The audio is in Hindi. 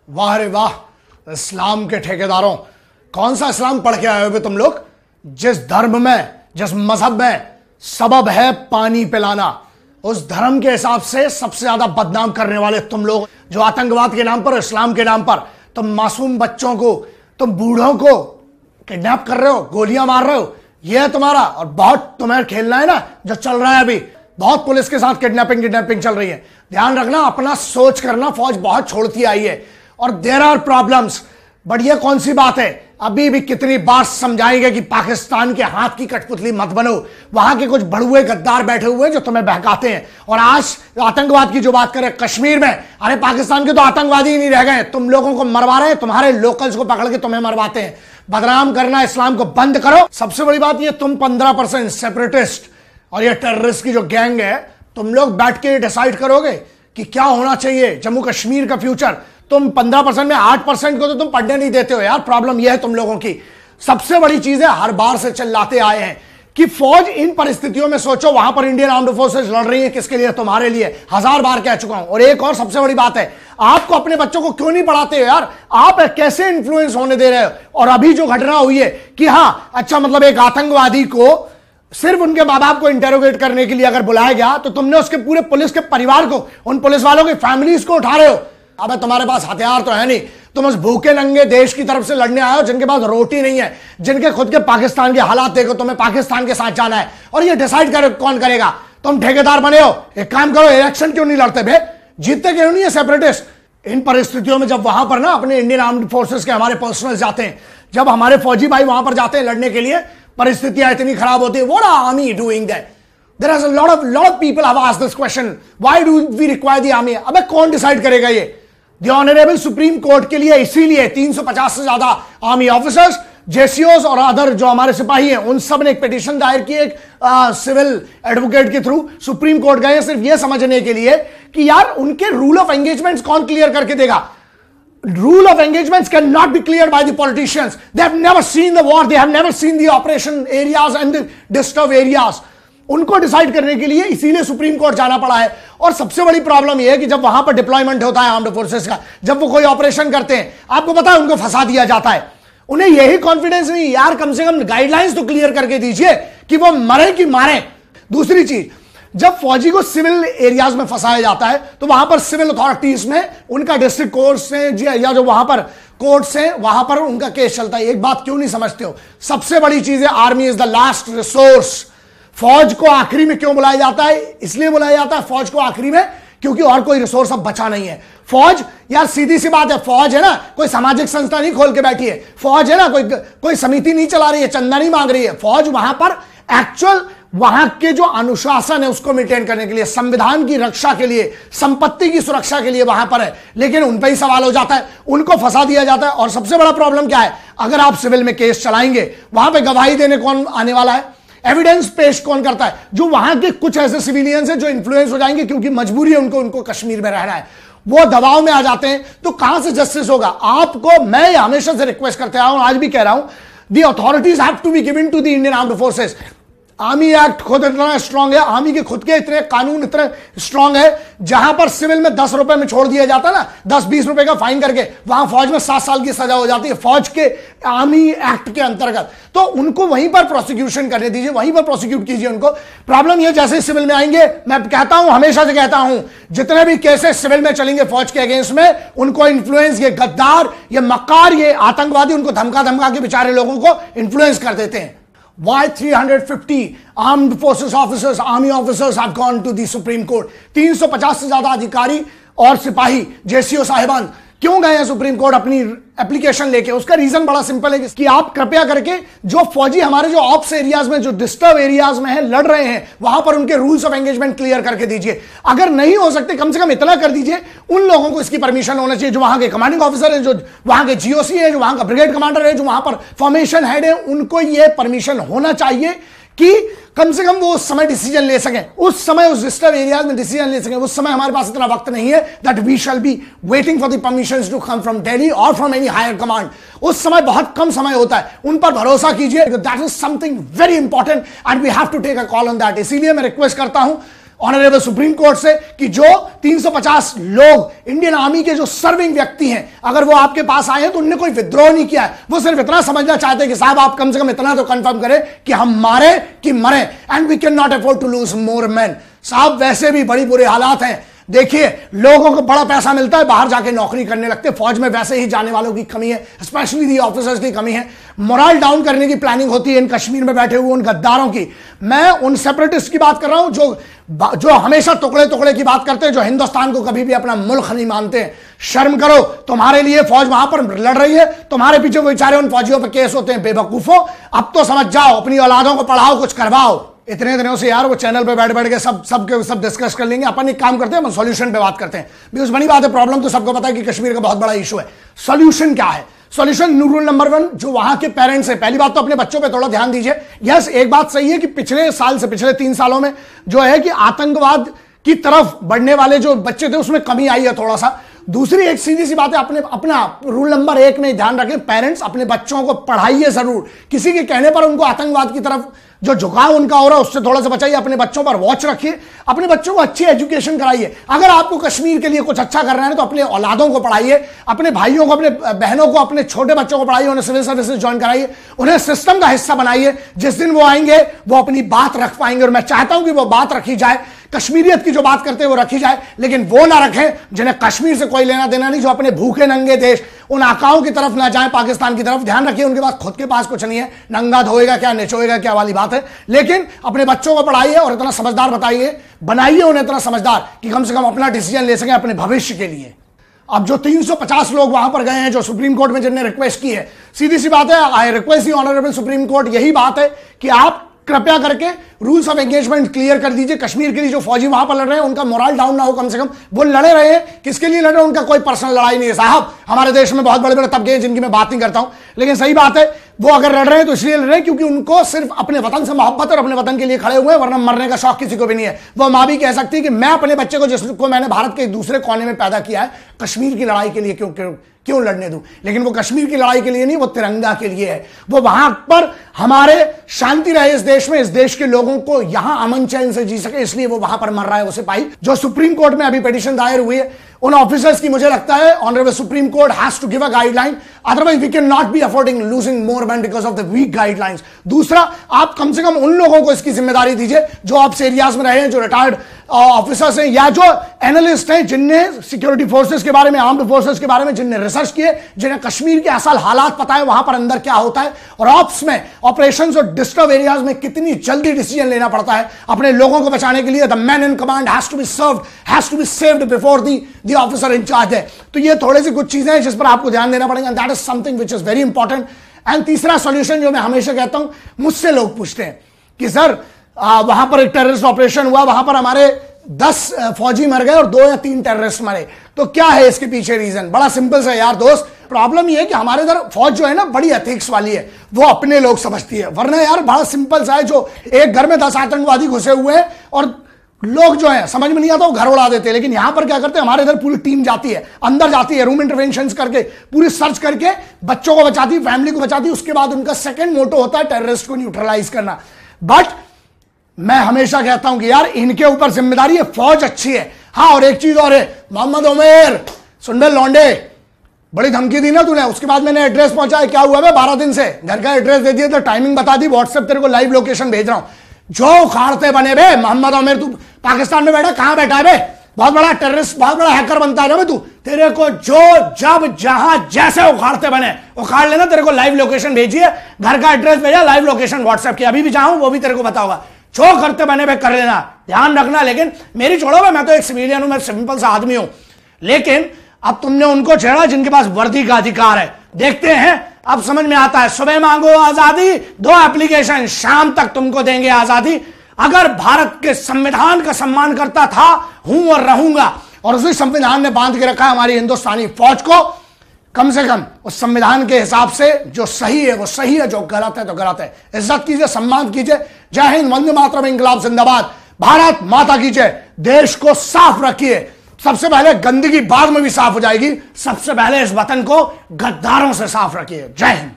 वाह रे वाह, इस्लाम के ठेकेदारों, कौन सा इस्लाम पढ़ के आए हो तुम लोग? जिस धर्म में, जिस मजहब में सबब है पानी पिलाना, उस धर्म के हिसाब से सबसे ज्यादा बदनाम करने वाले तुम लोग, जो आतंकवाद के नाम पर, इस्लाम के नाम पर तुम मासूम बच्चों को, तुम बूढ़ों को किडनैप कर रहे हो, गोलियां मार रहे हो। यह है तुम्हारा, और बहुत तुम्हें खेलना है ना जो चल रहा है अभी। बहुत पुलिस के साथ किडनैपिंग चल रही है। ध्यान रखना, अपना सोच करना। फौज बहुत छोड़ती आई है और देयर आर प्रॉब्लम्स। बट ये कौन सी बात है, अभी भी कितनी बार समझाएंगे कि पाकिस्तान के हाथ की कठपुतली मत बनो। वहां के कुछ बड़ुए गद्दार बैठे हुए जो तुम्हें बहकाते हैं। और आज आतंकवाद की जो बात करें कश्मीर में, अरे पाकिस्तान के तो आतंकवादी ही नहीं रह गए, तुम लोगों को मरवा रहे हैं, तुम्हारे लोकल्स को पकड़ के तुम्हें मरवाते हैं। बदनाम करना इस्लाम को बंद करो। सबसे बड़ी बात ये, तुम 15% सेपरेटिस्ट और ये टेररिस्ट की जो गैंग है, तुम लोग बैठ के डिसाइड करोगे कि क्या होना चाहिए जम्मू कश्मीर का फ्यूचर। तुम 15% में 8% को तो तुम पढ़ने नहीं देते हो यार। प्रॉब्लम यह है तुम लोगों की। सबसे बड़ी चीज है, हर बार से चिल्लाते आए हैं कि फौज इन परिस्थितियों में, सोचो वहां पर इंडियन आर्म्ड फोर्सेस लड़ रही है, किसके लिए? तुम्हारे लिए। 1000 बार कह चुका हूं। और एक और सबसे बड़ी बात है, आपको अपने बच्चों को क्यों नहीं पढ़ाते हो यार? आप कैसे इन्फ्लुएंस होने दे रहे हो? और अभी जो घटना हुई है कि हां अच्छा, मतलब एक आतंकवादी को सिर्फ उनके मां बाप को इंटेरोगेट करने के लिए अगर बुलाया गया, तो तुमने उसके पूरे पुलिस के परिवार को, उन पुलिस वालों की फैमिलीज को उठा रहे हो। अबे तुम्हारे पास हथियार तो है नहीं, तुम उस भूखे नंगे देश की तरफ से लड़ने आए हो जिनके पास रोटी नहीं है, जिनके खुद के पाकिस्तान के हालात देखो, तुम्हें पाकिस्तान के साथ जाना है। और ये डिसाइड करे कौन करेगा? तुम ठेकेदार बने हो। एक काम करो, इलेक्शन क्यों नहीं लड़ते बे? जीतते क्यों नहीं है सेपरेटिस्ट? इन परिस्थितियों में जब वहां पर ना अपने इंडियन आर्म्ड फोर्सेस के हमारे पर्सनल जाते हैं, जब हमारे फौजी भाई वहां पर जाते हैं लड़ने के लिए, परिस्थितियां इतनी खराब होती है। What are army doing that? There is a lot of people have asked this question, why do we require the army? अबे कौन डिसाइड करेगा ये? द ऑनरेबल सुप्रीम कोर्ट के लिए इसीलिए 350 से ज्यादा आर्मी ऑफिसर्स, जेसीओस और अदर जो हमारे सिपाही हैं, उन सब ने एक पिटीशन दायर की, एक सिविल एडवोकेट के थ्रू सुप्रीम कोर्ट गए, सिर्फ ये समझने के लिए कि यार उनके रूल ऑफ एंगेजमेंट्स कौन क्लियर करके देगा। Rule of engagements cannot be cleared by the politicians. They have never seen the war. They have never seen the operation areas and the disturbed areas. उनको डिसाइड करने के लिए इसीलिए सुप्रीम कोर्ट जाना पड़ा है। और सबसे बड़ी प्रॉब्लम यह है कि जब वहां पर डिप्लॉयमेंट होता है आर्म्ड फोर्सेस का, जब वो कोई ऑपरेशन करते हैं, आपको पता है उनको फंसा दिया जाता है। उन्हें यही कॉन्फिडेंस नहीं यार, कम से कम गाइडलाइंस तो क्लियर करके दीजिए कि वो मरे कि मारे। दूसरी चीज, जब फौजी को सिविल एरियाज में फंसाया जाता है, तो वहां पर सिविल अथॉरिटीज में उनका डिस्ट्रिक्ट कोर्ट्स हैं या जो वहां पर कोर्ट्स हैं, वहां पर उनका केस चलता है। एक बात क्यों नहीं समझते हो? सबसे बड़ी चीज है, army is the last resource. फौज को आखिरी में क्यों बुलाया जाता है? इसलिए बुलाया जाता है फौज को आखिरी में क्योंकि और कोई रिसोर्स अब बचा नहीं है। फौज यार, सीधी सी बात है, फौज है ना कोई सामाजिक संस्था नहीं खोल के बैठी है। फौज है ना कोई समिति नहीं चला रही है, चंदा नहीं मांग रही है। फौज वहां पर एक्चुअल वहां के जो अनुशासन है उसको मेंटेन करने के लिए, संविधान की रक्षा के लिए, संपत्ति की सुरक्षा के लिए वहां पर है। लेकिन उन पर ही सवाल हो जाता है, उनको फंसा दिया जाता है। और सबसे बड़ा प्रॉब्लम क्या है, अगर आप सिविल में केस चलाएंगे, वहां पे गवाही देने कौन आने वाला है? एविडेंस पेश कौन करता है? जो वहां के कुछ ऐसे सिविलियंस हैं जो इन्फ्लुएंस हो जाएंगे, क्योंकि मजबूरी है उनको कश्मीर में रहना है, वो दबाव में आ जाते हैं। तो कहां से जस्टिस होगा? आपको मैं हमेशा से रिक्वेस्ट करते आया हूं, आज भी कह रहा हूं, the authorities have to be given to the Indian armed forces. Army act खुद इतना स्ट्रांग है, आर्मी के खुद के इतने कानून इतने स्ट्रांग है, जहां पर सिविल में 10 रुपए में छोड़ दिया जाता है ना, 10-20 रुपए का फाइन करके, वहां फौज में 7 साल की सजा हो जाती है फौज के आर्मी एक्ट के अंतर्गत। तो उनको वहीं पर प्रोसिक्यूशन करने दीजिए, वहीं पर प्रोसिक्यूट कीजिए उनको। प्रॉब्लम यह, जैसे सिविल में आएंगे, मैं कहता हूं, हमेशा से कहता हूं, जितने भी केसेस सिविल में चलेंगे फौज के अगेंस्ट में, उनको इन्फ्लुएंस, ये गद्दार, ये मक्कार, ये आतंकवादी, उनको धमका के बेचारे लोगों को इन्फ्लुएंस कर देते हैं। Why 350 armed forces officers, army officers have gone to the Supreme Court? 350 से ज्यादा अधिकारी और सिपाही, जेसीओ साहिबान क्यों गए हैं सुप्रीम कोर्ट अपनी एप्लीकेशन लेके? उसका रीजन बड़ा सिंपल है कि आप कृपया करके जो फौजी हमारे जो ऑप्स एरियाज में, जो डिस्टर्ब एरियाज में है, लड़ रहे हैं, वहां पर उनके रूल्स ऑफ एंगेजमेंट क्लियर करके दीजिए। अगर नहीं हो सकते, कम से कम इतना कर दीजिए, उन लोगों को इसकी परमिशन होना चाहिए, जो वहां के कमांडिंग ऑफिसर है, जो वहां के जीओसी है, जो वहां का ब्रिगेड कमांडर है, जो वहां पर फॉर्मेशन हेड है, उनको यह परमिशन होना चाहिए कि कम से कम वो उस समय डिसीजन ले सकें, उस समय उस डिस्टर्ब एरियाज में डिसीजन ले सकें। उस समय हमारे पास इतना वक्त नहीं है that we shall be waiting for the permissions to come from Delhi और फ्रॉम एनी हायर कमांड। उस समय बहुत कम समय होता है, उन पर भरोसा कीजिए। That is something very important and we have to take a call on that. इसीलिए मैं रिक्वेस्ट करता हूं ऑनरेबल सुप्रीम कोर्ट से कि जो 350 लोग इंडियन आर्मी के जो सर्विंग व्यक्ति हैं, अगर वो आपके पास आए हैं तो उनने कोई विद्रोह नहीं किया है, वो सिर्फ इतना समझना चाहते हैं कि साहब आप कम से कम इतना तो कंफर्म करें कि हम मारे कि मरे, and we can not afford to lose more man. साहब वैसे भी बड़ी बुरे हालात हैं, देखिए लोगों को बड़ा पैसा मिलता है, बाहर जाके नौकरी करने लगते हैं, फौज में वैसे ही जाने वालों की कमी है, स्पेशली दी ऑफिसर्स की कमी है, मोरल डाउन करने की प्लानिंग होती है इन कश्मीर में बैठे हुए उन गद्दारों की। मैं उन सेपरेटिस्ट की बात कर रहा हूं जो हमेशा टुकड़े टुकड़े की बात करते हैं, जो हिंदुस्तान को कभी भी अपना मुल्क नहीं मानते हैं। शर्म करो, तुम्हारे लिए फौज वहां पर लड़ रही है, तुम्हारे पीछे वो बेचारे उन फौजियों पर केस होते हैं। बेवकूफों, अब तो समझ जाओ, अपनी औलादों को पढ़ाओ, कुछ करवाओ। इतने दिनों से यार वो चैनल पे बैठ बैठ के सब डिस्कस कर लेंगे, अपन एक काम करते हैं, हम सॉल्यूशन पे बात करते हैं। बिकॉज बड़ी बात है, प्रॉब्लम तो सबको पता है कि कश्मीर का बहुत बड़ा इशू है। सॉल्यूशन क्या है? सॉल्यूशन रूल नंबर 1, जो वहां के पेरेंट्स है, पहली बात तो अपने बच्चों पे थोड़ा ध्यान दीजिए। यस, एक बात सही है कि पिछले 3 सालों में जो है कि आतंकवाद की तरफ बढ़ने वाले जो बच्चे थे उसमें कमी आई है थोड़ा सा। दूसरी एक सीधी सी बात है, अपना रूल नंबर 1 में ध्यान रखें, पेरेंट्स अपने बच्चों को पढ़ाइए जरूर। किसी के कहने पर उनको आतंकवाद की तरफ जो झुकाव उनका हो रहा है उससे थोड़ा सा बचाइए, अपने बच्चों पर वॉच रखिए, अपने बच्चों को अच्छी एजुकेशन कराइए। अगर आपको कश्मीर के लिए कुछ अच्छा करना है तो अपने औलादों को पढ़ाइए, अपने भाइयों को, अपने बहनों को, अपने छोटे बच्चों को पढ़ाइए, उन्हें सिविल सर्विसेज ज्वाइन कराइए, उन्हें सिस्टम का हिस्सा बनाइए। जिस दिन वो आएंगे वो अपनी बात रख पाएंगे, और मैं चाहता हूं कि वो बात रखी जाए, कश्मीरियत की जो बात करते हैं वो रखी जाए, लेकिन वो ना रखें जिन्हें कश्मीर से कोई लेना देना नहीं, जो अपने भूखे नंगे देश उन आकाओं की तरफ ना जाए, पाकिस्तान की तरफ। ध्यान रखिए, उनके पास खुद के पास कुछ नहीं है, नंगा धोएगा क्या, निचोएगा क्या वाली बात है। लेकिन अपने बच्चों को पढ़ाइए और इतना समझदार बताइए, बनाइए उन्हें इतना समझदार कि कम से कम अपना डिसीजन ले सकें अपने भविष्य के लिए। अब जो 350 लोग वहां पर गए हैं, जो सुप्रीम कोर्ट में जिन्हें रिक्वेस्ट की है, सीधी सी बात है, I request the honourable supreme court, यही बात है कि आप कृपया करके रूल्स ऑफ एंगेजमेंट क्लियर कर दीजिए। कश्मीर के लिए जो फौजी वहां पर लड़ रहे हैं उनका मोरल डाउन ना हो, कम से कम वो लड़े रहे हैं। किसके लिए लड़ रहे हैं? उनका कोई पर्सनल लड़ाई नहीं है साहब। हमारे देश में बहुत बड़े बड़े तबके हैं जिनकी मैं बात नहीं करता हूं, लेकिन सही बात है, वो अगर लड़ रहे हैं तो इसलिए लड़ रहे हैं क्योंकि उनको सिर्फ अपने वतन से मोहब्बत और अपने वतन के लिए खड़े हुए हैं, वरना मरने का शौक किसी को भी नहीं है। वो मां भी कह सकती है कि मैं अपने बच्चे को, जिसको मैंने भारत के एक दूसरे कोने में पैदा किया है, कश्मीर की लड़ाई के लिए क्यों लड़ने दूं? लेकिन वो कश्मीर की लड़ाई के लिए नहीं, वो तिरंगा के लिए है। वो वहां पर हमारे शांति रहे इस देश में, इस देश के लोगों को यहां अमन चैन से जी सके, इसलिए वो वहां पर मर रहा है। वो सिपाही जो सुप्रीम कोर्ट में अभी पिटीशन दायर हुई है, उन ऑफिसर्स की मुझे लगता है honourable supreme court has to give a guideline, otherwise we can not be affording losing more man because of the weak guidelines. दूसरा, आप कम से कम उन लोगों को इसकी जिम्मेदारी दीजिए जो ऑप्स एरियाज में रहे हैं, जो रिटायर्ड ऑफिसर्स हैं या जो एनालिस्ट हैं, जिनने सिक्योरिटी फोर्सेस के बारे में, आर्म्ड फोर्सेस के बारे में जिनने रिसर्च किए, जिन्हें कश्मीर के असल हालात पता है, वहां पर अंदर क्या होता है, और ऑप्स में, ऑपरेशंस और डिस्टर्ब एरियाज में कितनी जल्दी डिसीजन लेना पड़ता है अपने लोगों को बचाने के लिए। The man in command has to be served, has to be saved before the officer in charge है। तो ये थोड़ी सी कुछ चीजें हैं जिस पर आपको ध्यान देना पड़ेगा, that is something which is very important. And तीसरा सॉल्यूशन जो मैं हमेशा कहता हूं, मुझसे लोग पूछते हैं कि सर वहां पर एक टेररिस्ट ऑपरेशन हुआ, वहां पर हमारे 10 फौजी मर गए और 2 या 3 टेररिस्ट मरे, तो क्या है इसके पीछे रीजन? बड़ा सिंपल सा यार दोस्त, प्रॉब्लम ये है कि हमारे इधर फौज जो है ना बड़ी एथिक्स वाली है, वो अपने लोग समझती है। वरना यार बड़ा सिंपल सा है, जो एक घर में 10 आतंकवादी घुसे हुए हैं और लोग जो है समझ में नहीं आता वो घर उड़ा देते हैं। लेकिन यहां पर क्या करते हैं, हमारे इधर पूरी टीम जाती है, अंदर जाती है, रूम इंटरवेंशंस करके पूरी सर्च करके बच्चों को बचाती है, फैमिली को बचाती है। उसके बाद उनका सेकंड मोटो होता है टेररिस्ट को न्यूट्रलाइज करना। बट मैं हमेशा कहता हूं कि यार इनके ऊपर जिम्मेदारी है, फौज अच्छी है। हाँ, और एक चीज और है, मोहम्मद उमेर सुंदर लौंडे, बड़ी धमकी दी ना तूने, उसके बाद मैंने एड्रेस पहुंचाया, क्या हुआ है 12 दिन से घर का एड्रेस दे दिया था, टाइमिंग बता दी, व्हाट्सएप तेरे को लाइव लोकेशन भेज रहा हूं। जो उखाड़ते बने बे मोहम्मद उमेर, तू पाकिस्तान में बैठा, कहां बैठा है बे? बहुत बड़ा टेररिस्ट, बहुत बड़ा हैकर बनता है ना बे तू। तेरे को जो जब जहां जैसे उखाड़ते बने उखाड़ लेना, तेरे को लाइव लोकेशन भेजिए, घर का एड्रेस भेजा, लाइव लोकेशन व्हाट्सएप की, अभी भी चाहूं वो भी तेरे को बताऊंगा। जो करते बने बे कर लेना, ध्यान रखना। लेकिन मेरी छोड़ो भाई, मैं तो एक सिविलियन हूं, मैं सिंपल सा आदमी हूं। लेकिन अब तुमने उनको छेड़ा जिनके पास वर्दी का अधिकार है। देखते हैं, अब समझ में आता है। सुबह मांगो आजादी, 2 एप्लीकेशन, शाम तक तुमको देंगे आजादी। अगर भारत के संविधान का सम्मान करता था, हूं और रहूंगा, और उसी संविधान ने बांध के रखा है हमारी हिंदुस्तानी फौज को, कम से कम उस संविधान के हिसाब से जो सही है वो सही है, जो गलत है तो गलत है। इज्जत कीजिए, सम्मान कीजिए। जय हिंद, वंदे मातरम, इंकलाब जिंदाबाद, भारत माता की जय। देश को साफ रखिए, सबसे पहले गंदगी बाद में भी साफ हो जाएगी। सबसे पहले इस वतन को गद्दारों से साफ रखिए। जय हिंद।